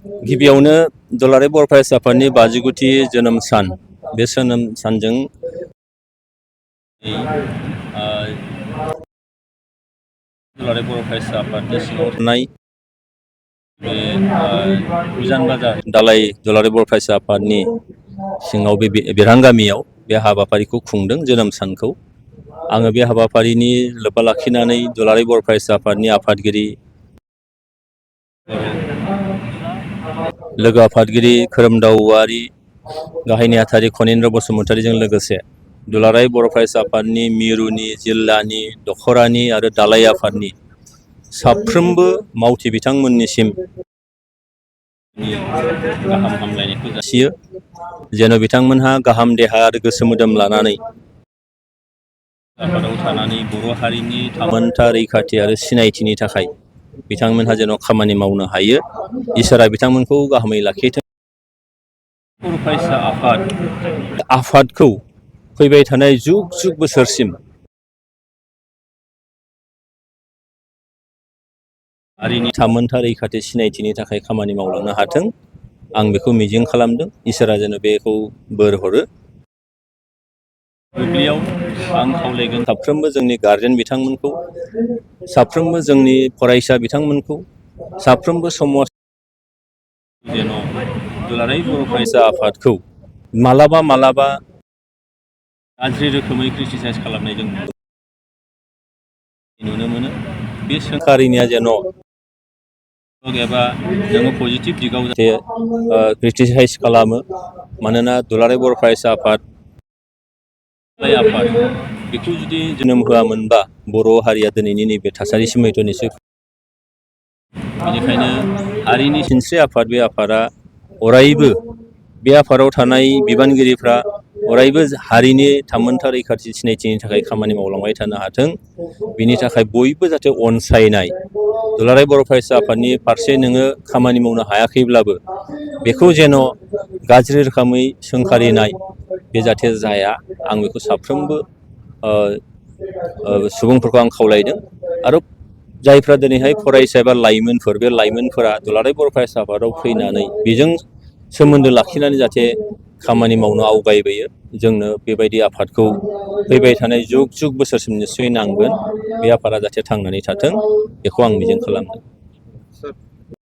गिबियावनो दुलाराय बर' फरायसा आफादनि 59थि जोनोम सान बे जोनोम सानजों दुलाराय बर' फरायसा आफादनि सिङाव थानाय बे उजान बाजार दालाय दुलाराय बर' फरायसा आफादनि सिङाव बे बेरहांगामियाव बे हाबाफारिखौ खुंदों जोनोम सानखौ। आङो बे हाबाफारिनि लोब्बा लाखिनानै दुलाराय बर' फरायसा आफादनि आफादगिरि लोगो आफादगिरि खोरोमदाव औवारि, गाहाय नेहाथारि खनीन्द्र बसुमतारीजों लोगोसे दुलाराय बर' फरायसा आफादनि मिरुनि, जिल्लानि, दख'रानि आरो दालाय आफादनि साफ्रोमबो मावथि बिथांमोननिसिम गाहाम हामलायनायखौ जासियो। जेन' बिथांमोनहा गाहाम देहा आरो गोसो मोदोम लानानै आफादाव थानानै बर' हारिनि थामोनथा रैखाथि आरो सिनायथिनि थाखाय बिथांमोनहा जेन' खामानि मावनो हायो, इसोरा बिथांमोनखौ गाहामै लाखिथों। बर' फरायसा आफादखौ फैबाय थानाय जुग जुग बोसोरसिम हारिनि थामोनथा रैखाथि सिनायथिनि थाखाय खामानि मावलांनो हाथों, आं बेखौ मिजिं खालामदों। इसोरा जेन' बेखौ बोर हरो। बुब्लियाव आं खावलायगोन साफ्रोमबो जोंनि गारजेन बिथांमोनखौ, साफ्रोमबो जोंनि फरायसा बिथांमोनखौ, साफ्रोमबो समाज जेन' दुलाराय बर' फरायसा आफादखौ मालाबा गाज्रि रोखोमै क्रिटिसाइज खालामनाय जों नुनो मोनो। बे सोंखारिनाया जेन' एबा नोङो पजिटिभ दिगाव जाहाथे क्रिटिसाइज खालामो। मानोना दुलाराय बर' फरायसा आफाद बेखौ जुदि जोनोम होआमोनबा बर' हारिया दिनैनि नैबे थासारिसिम हयथ' निसय। बेनिखायनो हारिनि सिनस्रि आफाद बे आफादा अरायबो, बे आफादाव थानाय बिबानगिरिफ्रा अरायबो हारिनि थामोनथा रैखाथि सिनायथिनि थाखाय खामानि मावलांबाय थानो हाथों। बिनि थाखाय बयबो जाहाथे अनसायनाय, दुलाराय बर' फरायसा आफादनि फारसे नोङो खामानि मावनो हायाखैब्लाबो बेखौ जेन' गाज्रि रोखोमै सोंखारिनाय बे जाहाथे जाया, आं बेखौ साफ्रोमबो सुबुंफोरखौ आं खावलायदों। आरो जायफ्रा दिनैहाय फरायसा एबा लाइमोनफोर, बे लाइमोनफोरा दुलाराय बर' फरायसा आफादाव फैनानै बेजों सोमोन्दो लाखिनानै जाहाथे खामानि मावनो आवगायबोयो। जोंनो बेबायदि आफादखौ फैबाय थानाय जुग जुग बोसोरसिम निस्सय नांगोन। बे आफादा जाहाथे थांनानै थाथों, बेखौ आं मिजिं खालामदों।